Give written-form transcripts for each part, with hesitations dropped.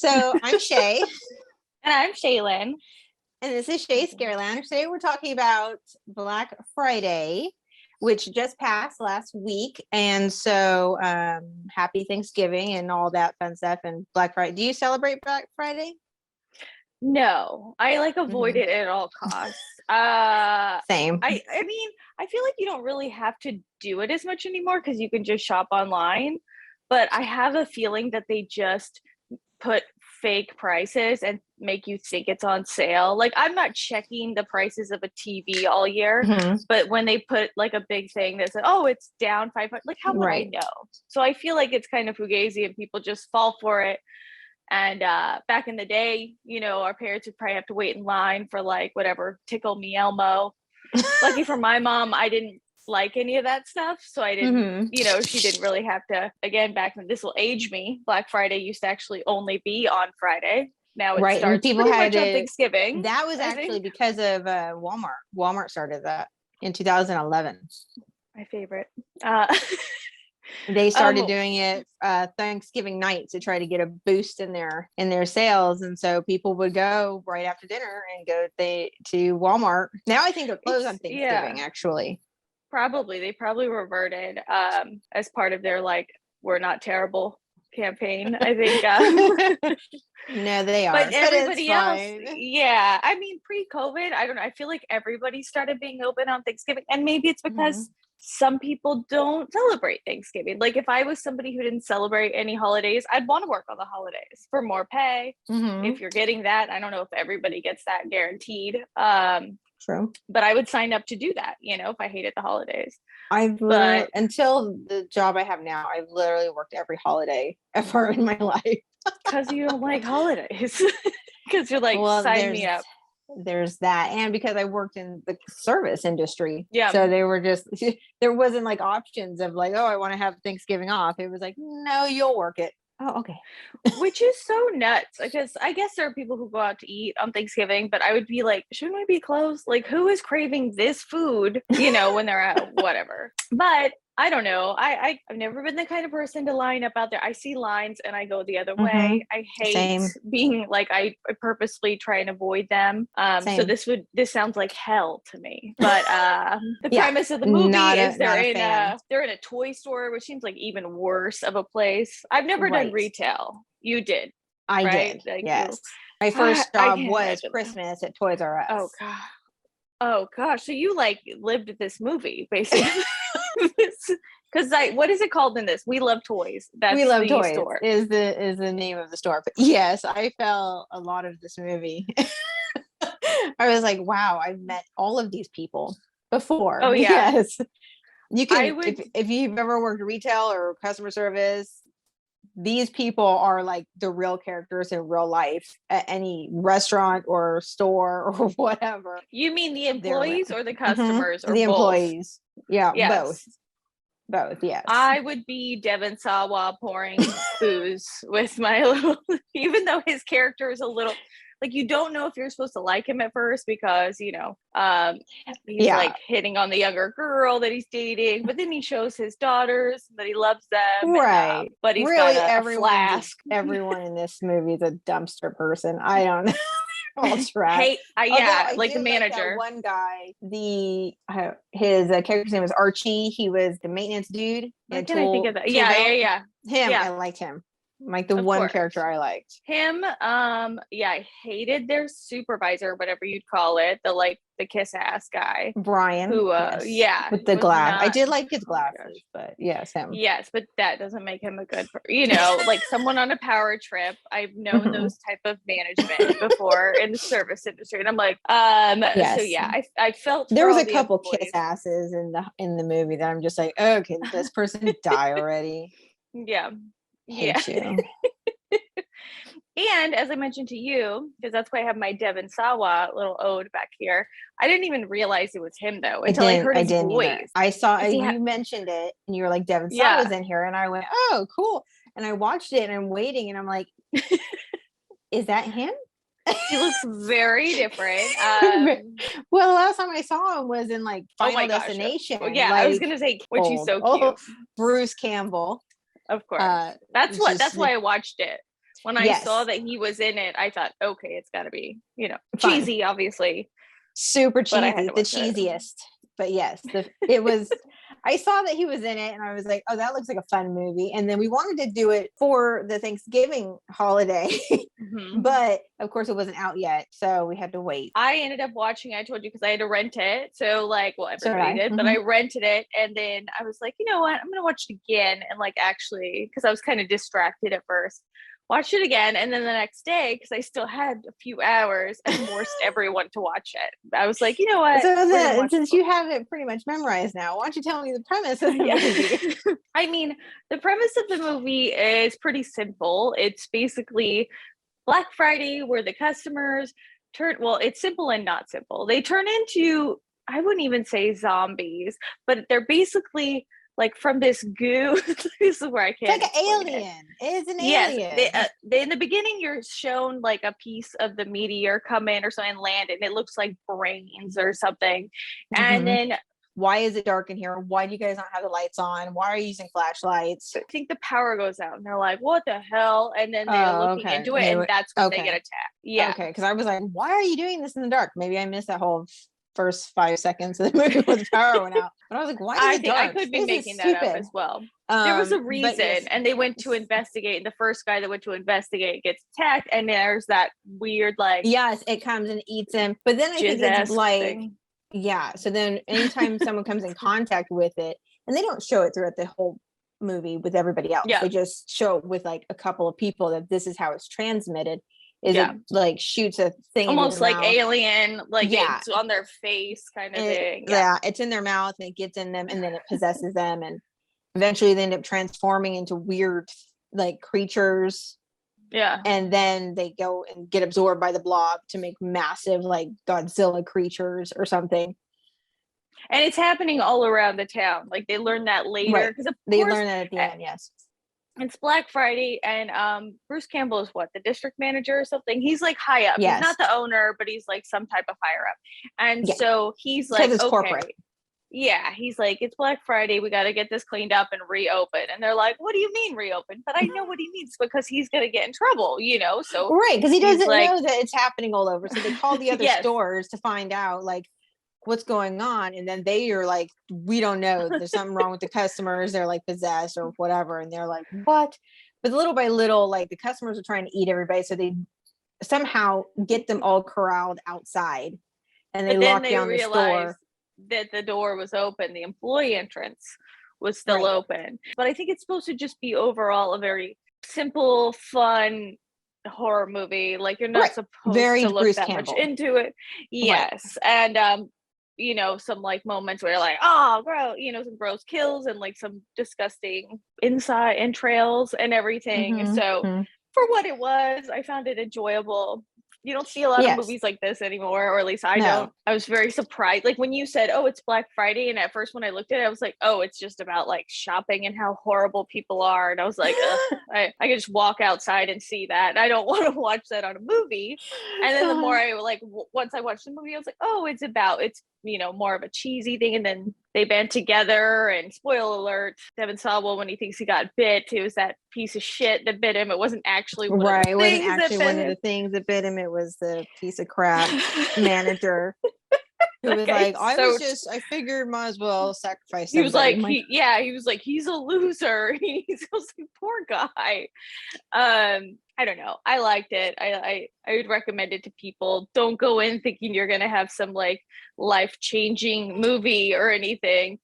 So I'm Shay, And I'm Shealyn. and this is Shea Scare Lounge. Today we're talking about Black Friday, which just passed last week. And so happy Thanksgiving and all that fun stuff. And Black Friday. Do you celebrate Black Friday? No, I avoid it at all costs. Same. I mean, I feel like you don't really have to do it as much anymore because you can just shop online. But I have a feeling that they just put fake prices and make you think it's on sale. Like, I'm not checking the prices of a TV all year, but when they put like a big thing that says, "Oh, it's down 500," like how would I know? So I feel like it's kind of fugazi and people just fall for it. And back in the day, our parents would probably have to wait in line for like whatever, Tickle Me Elmo. Lucky for my mom, I didn't like any of that stuff. So I didn't, she didn't really have to. Again, back when, this will age me, Black Friday used to actually only be on Friday. Now it starts people pretty had much on Thanksgiving. That was actually because of Walmart. Walmart started that in 2011. My favorite. They started doing it Thanksgiving night to try to get a boost in their sales, and so people would go right after dinner and go to Walmart. Now I think they're closed on Thanksgiving. Actually, they probably reverted as part of their like "we're not terrible" campaign. I think. No, they are. But everybody else, I mean, pre-COVID, I don't know. I feel like everybody started being open on Thanksgiving, and maybe it's because some people don't celebrate Thanksgiving. Like, if I was somebody who didn't celebrate any holidays, I'd want to work on the holidays for more pay. If you're getting that, I don't know if everybody gets that guaranteed. True. But I would sign up to do that, if I hated the holidays. Until the job I have now, I've literally worked every holiday ever in my life. Because you don't like holidays. Because you're like, sign me up. There's that, and because I worked in the service industry, yeah, so they were just, there wasn't like options of like, oh, I want to have Thanksgiving off. It was like, no, you'll work it. Oh, okay. Which is so nuts, because I guess there are people who go out to eat on Thanksgiving, but I would be like, shouldn't we be closed? Like, who is craving this food, when they're out, whatever. But I don't know. I've never been the kind of person to line up out there. I see lines and I go the other way. I hate being like, I purposely try and avoid them. So this sounds like hell to me. But the premise of the movie is they're in a toy store, which seems like even worse of a place. I've never done retail. You did. I did. Like, yes. My first job was Christmas at Toys R Us. Oh God. Oh gosh. So you like lived this movie basically. Because what is it called in this? We Love Toys. That's We Love Toys store. is the name of the store. But yes, I felt a lot of this movie. I was like, wow, I've met all of these people before. Oh yeah. Yes. You can if you've ever worked retail or customer service, these people are like the real characters in real life at any restaurant or store or whatever. You mean the employees or the customers or the both? Employees? Yeah, yes. Both, yes. I would be Devon Sawa pouring booze with my little, even though his character is a little, like, you don't know if you're supposed to like him at first because, he's like hitting on the younger girl that he's dating, but then he shows his daughters that he loves them. Right. But he's really got a flask. Everyone in this movie is a dumpster person. I don't know. All trash. Like the manager. Like one guy, his character's name was Archie. He was the maintenance dude. Why can I think of that? Yeah. Him, I liked him. Like the one character I liked. Him, I hated their supervisor, whatever you'd call it, the kiss ass guy. Brian. Who with the glass. I did like his glasses, but yes, him. Yes, but that doesn't make him a good like someone on a power trip. I've known those type of management before in the service industry. And I'm like, so yeah, I felt there was a couple kiss asses in the movie that I'm just like, okay, this person die already. Yeah. Hate you. And as I mentioned to you, because that's why I have my Devon Sawa little ode back here, I didn't even realize it was him though until I heard his voice. Either. I saw you mentioned it and you were like, Devon Sawa's in here, and I went, oh cool, and I watched it and I'm waiting and I'm like, is that him? He looks very different. Well, the last time I saw him was in like Final Destination. Well, yeah, I was gonna say, which he's so cute. Bruce Campbell. Of course. That's why I watched it. When I Yes. saw that he was in it, I thought, okay, it's got to be, Fun. cheesy, obviously. Super cheesy, the watch it. cheesiest. But yes, it was. I saw that he was in it, and I was like, "Oh, that looks like a fun movie." And then we wanted to do it for the Thanksgiving holiday, but of course, it wasn't out yet, so we had to wait. I ended up watching. I told you because I had to rent it. So like, well, everybody did, but Mm-hmm. I rented it, and then I was like, you know what? I'm gonna watch it again, and like actually, because I was kind of distracted at first. Watched it again, and then the next day, because I still had a few hours, I forced everyone to watch it. I was like, you know what? So since you have it pretty much memorized now, why don't you tell me the premise of the movie? I mean, the premise of the movie is pretty simple. It's basically Black Friday where the customers it's simple and not simple. They turn into, I wouldn't even say zombies, but they're basically like from this goo. This is where I can't. It's like an alien. It's an alien. Yes, they in the beginning you're shown like a piece of the meteor come in or something and land, and it looks like brains or something. And then why is it dark in here? Why do you guys not have the lights on? Why are you using flashlights? I think the power goes out, and they're like, "What the hell?" And then they're looking into it, and that's when they get attacked. Yeah. Okay, because I was like, "Why are you doing this in the dark?" Maybe I missed that whole first 5 seconds of the movie when the power went out. But I was like, "Why is it dark?" I could be making that up as well. There was a reason, and they went to investigate. And the first guy that went to investigate gets attacked, and there's that weird like yes, it comes and eats him. But then I think it's like thing. Yeah. So then anytime someone comes in contact with it, and they don't show it throughout the whole movie with everybody else. They just show it with like a couple of people that this is how it's transmitted. It like shoots a thing almost like mouth. Alien, like it's on their face kind of thing. Yeah, it's in their mouth and it gets in them, and then it possesses them, and eventually they end up transforming into weird like creatures. Yeah. And then they go and get absorbed by the blob to make massive like Godzilla creatures or something. And it's happening all around the town. Like they learn that later. Because they learn that at the end, yes. It's Black Friday, and Bruce Campbell is what, the district manager or something? He's like high up. Yes. He's not the owner, but he's like some type of higher up. And so he's like, okay. Corporate. Yeah, he's like, it's Black Friday. We got to get this cleaned up and reopen. And they're like, what do you mean reopen? But I know what he means, because he's going to get in trouble, So right, because he doesn't know that it's happening all over. So they call the other stores to find out like what's going on, and then they are like, we don't know. There's something wrong with the customers. They're like possessed or whatever, and they're like, what? But little by little, like the customers are trying to eat everybody, so they somehow get them all corralled outside, and they lock down the store. That the door was open, the employee entrance was still open. But I think it's supposed to just be overall a very simple, fun horror movie. Like you're not supposed to look Bruce that Campbell. Much into it. Yes. And some like moments where you're like, oh, gross, some gross kills and like some disgusting inside entrails and everything. So for what it was, I found it enjoyable. You don't see a lot of movies like this anymore, or at least I don't. I was very surprised. Like when you said, oh, it's Black Friday. And at first when I looked at it, I was like, oh, it's just about like shopping and how horrible people are. And I was like, I could just walk outside and see that. I don't want to watch that on a movie. And then the more I once I watched the movie, I was like, oh, it's more of a cheesy thing. And then they band together, and spoiler alert, Devin Sawa, when he thinks he got bit, it was that piece of shit that bit him. It wasn't actually one of the things that bit him. It was the piece of crap manager who was like, I figured might as well sacrifice somebody. He was like, he was like, he's a loser. He's a poor guy. I don't know. I liked it. I would recommend it to people. Don't go in thinking you're gonna have some like life-changing movie or anything.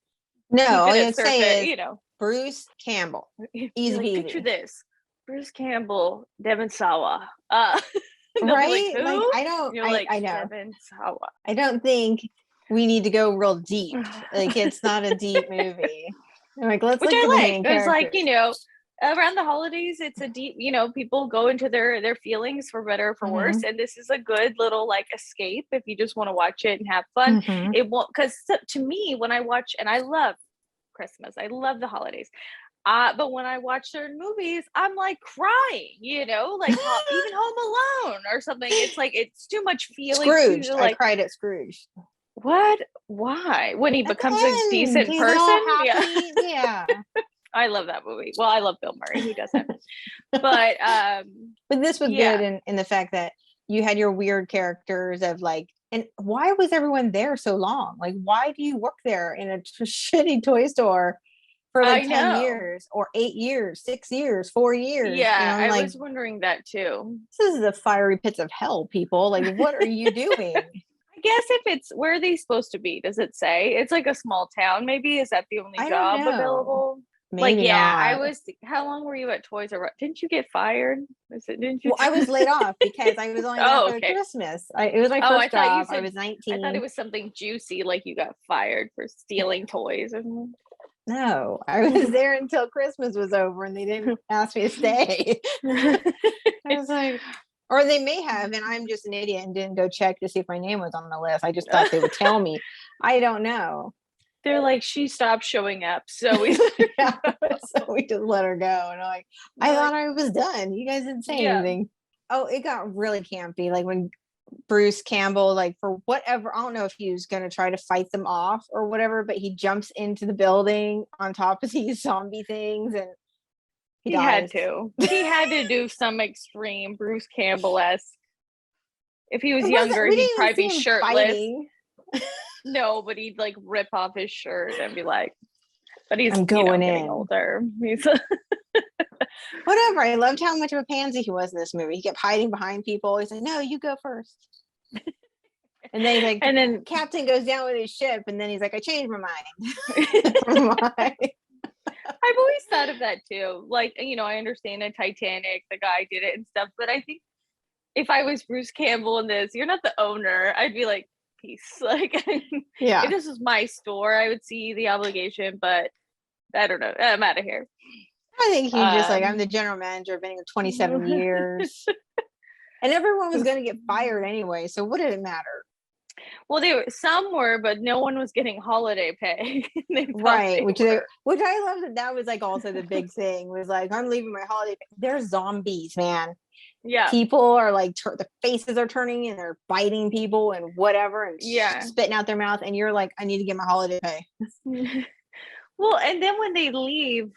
No, all you say is, Bruce Campbell. Easy like, peasy. Picture this: Bruce Campbell, Devin Sawa. Right? Like, like I don't. I know. Devin Sawa. I don't think we need to go real deep. Like it's not a deep movie. I'm like, let's Which look I at like. the main It's characters. like, around the holidays, it's a deep, people go into their feelings for better or for worse. And this is a good little like escape if you just want to watch it and have fun. It won't, because to me, when I watch, and I love Christmas, I love the holidays. But when I watch certain movies, I'm like crying, like even Home Alone or something. It's like, it's too much feeling. Scrooge. I cried at Scrooge. What? Why? When he becomes a decent person? Yeah. I love that movie. Well, I love Bill Murray. Who doesn't? But But this was yeah. good in the fact that you had your weird characters of like, and why was everyone there so long? Like, why do you work there in a shitty toy store for like I 10 know. years or 8 years, 6 years, 4 years? And Yeah, I'm I like, was wondering that too. this is the fiery pits of hell, people. Like, what are you doing? I guess if it's where are they supposed to be? Does it say? It's like a small town, maybe. Is that the only I don't job know. available? Like, Maybe yeah, I not. was. How long were you at Toys R Us? Didn't you get fired? Didn't you? Well, I was laid off because I was only there Oh, for the okay. Christmas. It was my Oh, I first thought you job. I said. was I thought it 19. was something juicy, like you got fired for stealing toys or something. No, I was there until Christmas was over and they didn't ask me to stay. I was like, or they may have, and I'm just an idiot and didn't go check to see if my name was on the list. I just thought they would tell me. I don't know. They're like, she stopped showing up, so we. Yeah, so we just let her go. And I'm like, I thought I was done. You guys didn't say anything. Oh, it got really campy. Like when Bruce Campbell, like for whatever, I don't know if he was going to try to fight them off or whatever, but he jumps into the building on top of these zombie things and he had dies. to. He had to do some extreme Bruce Campbell-esque. If he was younger, he'd probably be shirtless. No, but he'd like rip off his shirt and be like, but he's getting older. He's whatever. I loved how much of a pansy he was in this movie. He kept hiding behind people. He's like, no, you go first. And then he's like, and then Captain goes down with his ship, and then he's like, I changed my mind. I've always thought of that too. Like, I understand in Titanic, the guy did it and stuff, but I think if I was Bruce Campbell in this, you're not the owner. I'd be like, peace. Like, yeah. If this was my store, I would see the obligation, but I don't know. I'm out of here. I think he's just like, I'm the general manager. I've been here 27 years. And everyone was going to get fired anyway. So what did it matter? Well, some were, but no one was getting holiday pay. Right. Which I love that was like also the big thing was like, I'm leaving my holiday pay. They're zombies, man. Yeah. People are like, the faces are turning and they're biting people and whatever and spitting out their mouth. And you're like, I need to get my holiday pay. Well, and then when they leave,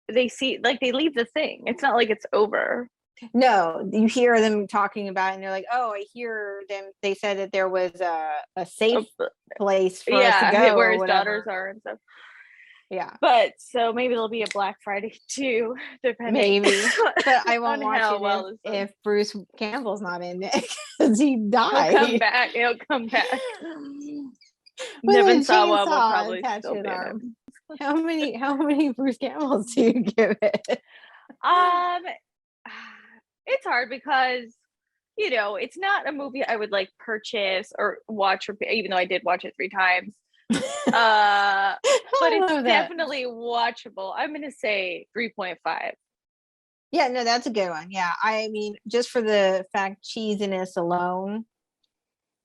they leave the thing. It's not like it's over. No, you hear them talking about it and they're like, oh, I hear them. They said that there was a safe place for us to go where his daughters are and stuff. Yeah. But so maybe there'll be a Black Friday too, depending. Maybe. But I won't watch it if Bruce Campbell's not in it because he died. He'll come back. Nevin Sawa will probably still be him. How many Bruce Campbells do you give it? It's hard because it's not a movie I would like purchase or watch, even though I did watch it 3 times. But it's definitely watchable. I'm gonna say 3.5. Yeah, no, that's a good one. Yeah, I mean, just for the fact cheesiness alone,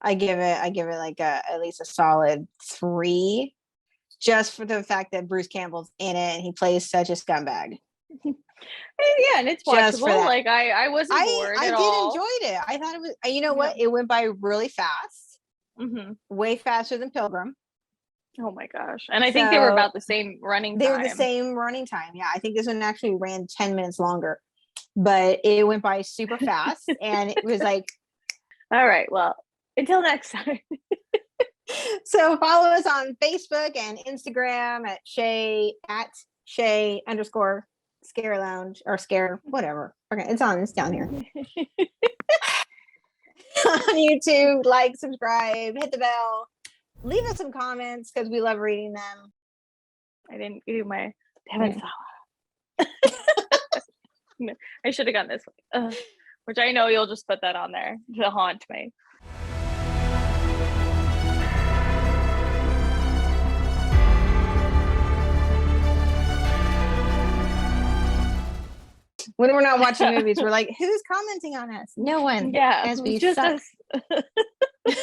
I give it like at least a solid 3, just for the fact that Bruce Campbell's in it and he plays such a scumbag. Yeah, and it's watchable. Like I wasn't bored at all. I did enjoy it. I thought it was. You know what? It went by really fast. Mm-hmm. Way faster than Pilgrim. Oh my gosh! And I think they were about the same running time. They were the same running time. Yeah, I think this one actually ran 10 minutes longer, but it went by super fast, and it was like, all right. Well, until next time. So follow us on Facebook and Instagram at Shea _ Scare Lounge or Scare, whatever. Okay, it's down here. On YouTube, like, subscribe, hit the bell, leave us some comments because we love reading them. I didn't do my Devin Sawa. I should have gone this way, which I know you'll just put that on there to haunt me. When we're not watching movies, we're like, who's commenting on us? No one. Yeah, as we just suck. us.